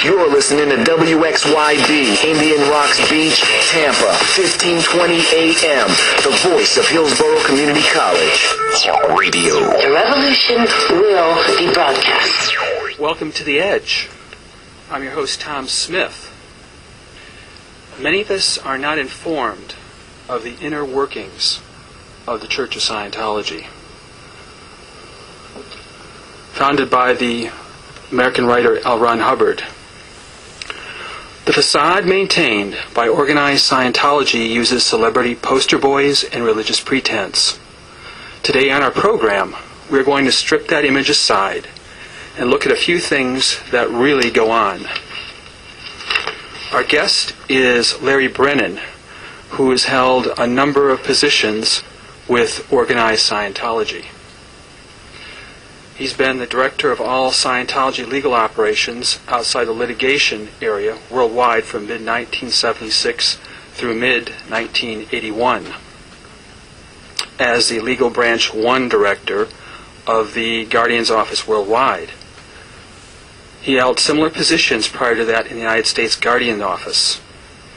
You're listening to WXYB, Indian Rocks Beach, Tampa, 1520 AM, the voice of Hillsborough Community College. Radio. The revolution will be broadcast. Welcome to The Edge. I'm your host, Tom Smith. Many of us are not informed of the inner workings of the Church of Scientology. Founded by the American writer L. Ron Hubbard, the facade maintained by organized Scientology uses celebrity poster boys and religious pretense. Today on our program, we're going to strip that image aside and look at a few things that really go on. Our guest is Larry Brennan, who has held a number of positions with organized Scientology. He's been the director of all Scientology legal operations outside the litigation area worldwide from mid-1976 through mid-1981 as the Legal Branch 1 director of the Guardian's Office worldwide. He held similar positions prior to that in the United States Guardian Office.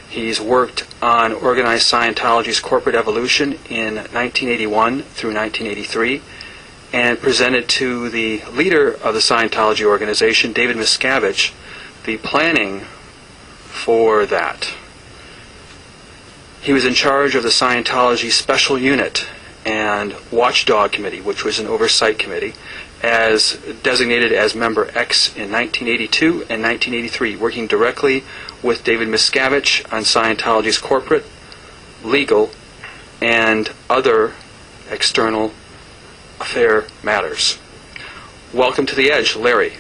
He's worked on organized Scientology's corporate evolution in 1981 through 1983 and presented to the leader of the Scientology organization, David Miscavige, the planning for that. He was in charge of the Scientology Special Unit and Watchdog Committee, which was an oversight committee, as designated as Member X in 1982 and 1983, working directly with David Miscavige on Scientology's corporate, legal, and other external affair matters. Welcome to The Edge, Larry.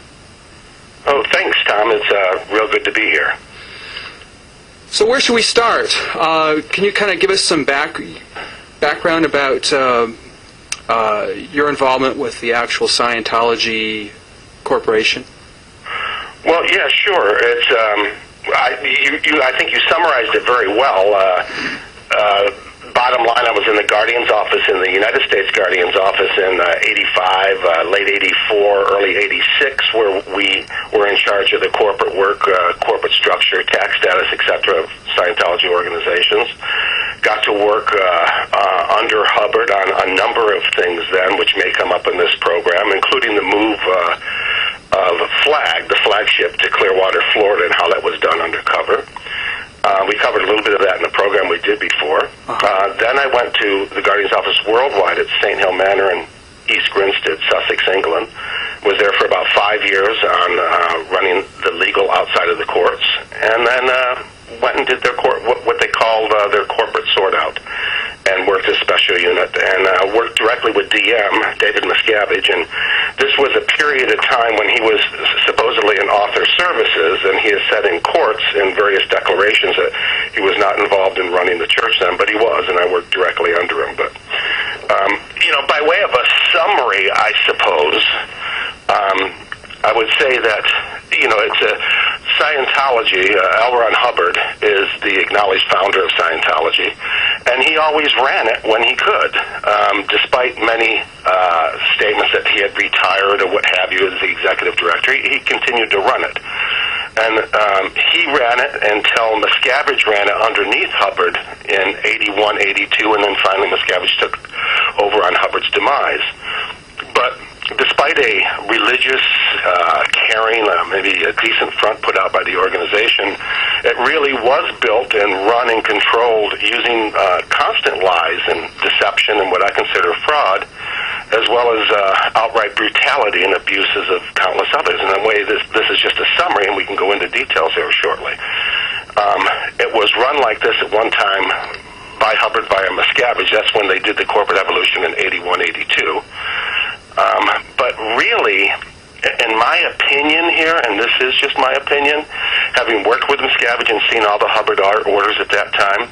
Oh, thanks, Tom. It's real good to be here. So where should we start? Can you kind of give us some background about your involvement with the actual Scientology Corporation? Well, yeah, sure. It's I think you summarized it very well. Bottom line, I was in the Guardian's office, in the United States Guardian's office in 85, late 84, early 86, where we were in charge of the corporate work, corporate structure, tax status, etc. of Scientology organizations. Got to work under Hubbard on a number of things then, which may come up in this program, including the move of the flagship to Clearwater, Florida, and how that was done undercover. We covered a little bit of that in the program we did before. Then I went to the Guardian's office worldwide at St. Hill Manor in East Grinstead, Sussex, England. Was there for about 5 years on running the legal outside of the courts, and then went and did their what they called their corporate sort out, and worked a special unit, and worked directly with DM, David Miscavige, and this was a period of time when he was supposedly in author services, and he has said in courts in various declarations that he was not involved in running the church then, but he was, and I worked directly under him. But, by way of a summary, I suppose, I would say that, it's a Scientology. L. Ron Hubbard is the acknowledged founder of Scientology, and he always ran it when he could, despite many statements that he had retired or what have you as the executive director. He continued to run it. And he ran it until Miscavige ran it underneath Hubbard in 81, 82, and then finally Miscavige took over on Hubbard's demise. But despite a religious, caring, maybe a decent front put out by the organization, it really was built and run and controlled using constant lies and deception and what I consider fraud, as well as outright brutality and abuses of countless others. And in a way, this is just a summary, and we can go into details here shortly. It was run like this at one time by Hubbard via Miscavige. That's when they did the corporate evolution in 81, 82. But really, in my opinion here, and this is just my opinion, having worked with Miscavige and seen all the Hubbard orders at that time,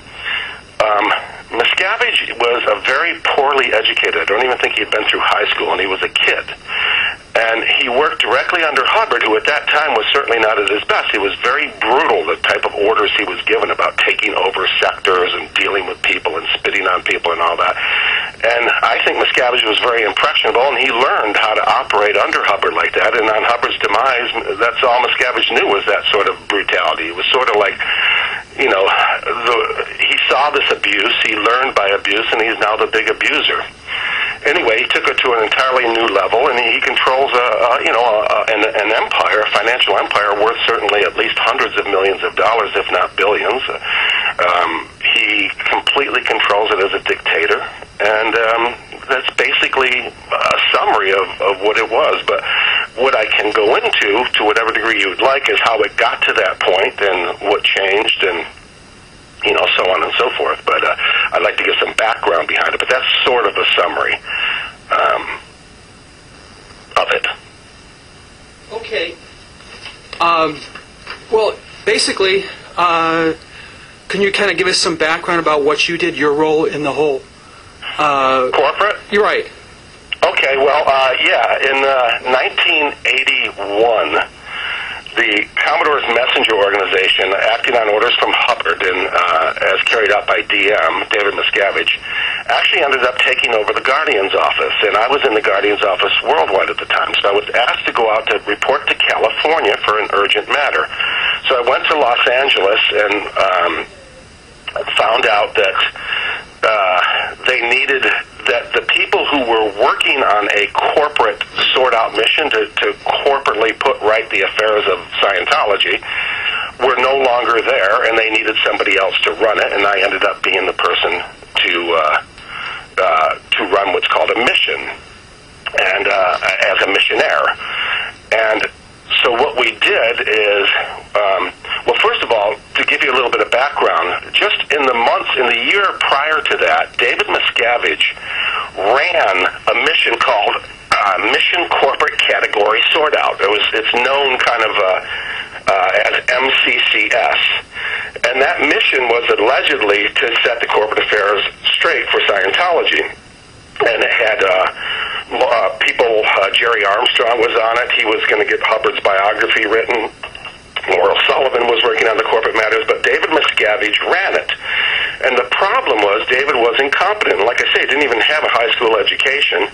Miscavige was a very poorly educated. I don't even think he had been through high school, and he was a kid. And he worked directly under Hubbard, who at that time was certainly not at his best. He was very brutal, the type of orders he was given about taking over sectors and dealing with people and spitting on people and all that. And I think Miscavige was very impressionable, and he learned how to operate under Hubbard like that. And on Hubbard's demise, demise, that's all Miscavige knew was that sort of brutality. It was sort of like, you know, he saw this abuse, he learned by abuse, and he's now the big abuser. Anyway, he took it to an entirely new level, and he controls an empire, a financial empire worth certainly at least hundreds of millions of dollars, if not billions. He completely controls it as a dictator, and that's basically a summary of what it was. But what I can go into, to whatever degree you'd like, is how it got to that point and what changed, and you know, so on and so forth. But I'd like to give some background behind it. But that's sort of a summary of it. Okay. Well, basically, can you kind of give us some background about what you did, your role in the whole... Corporate? You're right. Okay, well, in 1981... the Commodore's Messenger Organization, acting on orders from Hubbard and as carried out by DM, David Miscavige, actually ended up taking over the Guardian's office. And I was in the Guardian's office worldwide at the time, so I was asked to go out to report to California for an urgent matter. So I went to Los Angeles and found out that they needed that the people who were working on a corporate sort-out mission to corporately put right the affairs of Scientology were no longer there, and they needed somebody else to run it, and I ended up being the person to run what's called a mission, and as a missionaire. And so what we did is, well, first of all, to give you a little bit of background, just in the year prior to that, David Miscavige ran a mission called Mission Corporate Category Sort Out. It's known kind of as MCCS. And that mission was allegedly to set the corporate affairs straight for Scientology. And it had people, Jerry Armstrong was on it. He was going to get Hubbard's biography written. Laurel Sullivan was working on the corporate matters, but David Miscavige ran it. And the problem was David was incompetent. Like I say, he didn't even have a high school education.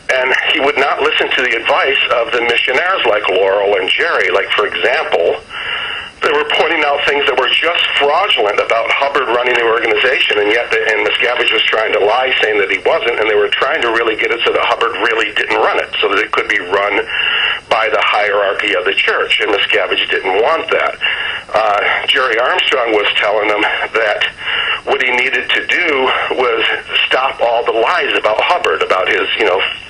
And he would not listen to the advice of the missionaires like Laurel and Jerry. Like, for example, they were pointing out things that were just fraudulent about Hubbard running the organization, and yet Miscavige was trying to lie, saying that he wasn't, and they were trying to really get it so that Hubbard really didn't run it, so that it could be run by the hierarchy of the church, and Miscavige didn't want that. Jerry Armstrong was telling them that what he needed to do was stop all the lies about Hubbard, about his,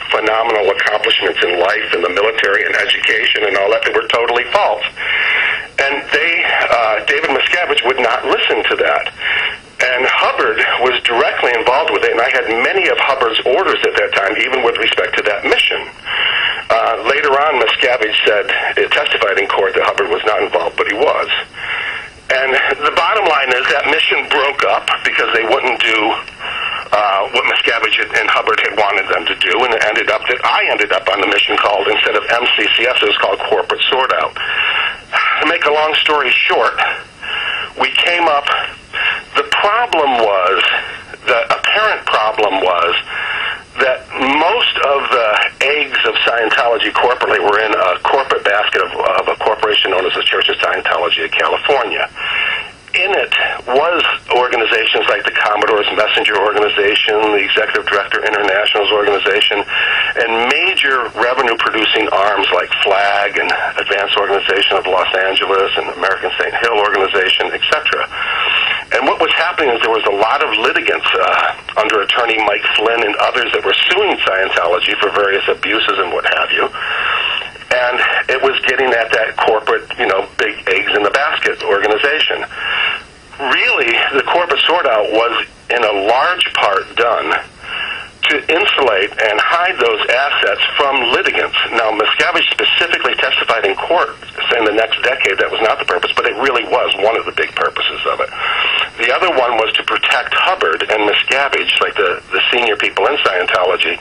phenomenal accomplishments in life and the military and education and all that were totally false. And David Miscavige would not listen to that. And Hubbard was directly involved with it, and I had many of Hubbard's orders at that time, even with respect to that mission. Later on, Miscavige testified in court that Hubbard was not involved, but he was. And the bottom line is that mission broke up because they wouldn't do what Miscavige and Hubbard had wanted them to do, and it ended up that I ended up on the mission called, instead of MCCS, it was called Corporate Sort Out. To make a long story short, we came up, the apparent problem was that most of the eggs of Scientology corporately were in a corporate basket of a corporation known as the Church of Scientology of California. In it was organizations like the Commodore's Messenger Organization, the Executive Director International's organization, and major revenue-producing arms like FLAG and Advanced Organization of Los Angeles and American St. Hill Organization, etc. And what was happening is there was a lot of litigants under attorney Mike Flynn and others that were suing Scientology for various abuses and what have you. And it was getting at that corporate, big eggs in the basket organization. Really, the corporate sort-out was in a large part done to insulate and hide those assets from litigants. Now, Miscavige specifically testified in court saying the next decade that was not the purpose, but it really was one of the big purposes of it. The other one was to protect Hubbard and Miscavige, like the senior people in Scientology,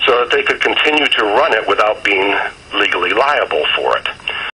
so that they could continue to run it without being legally liable for it.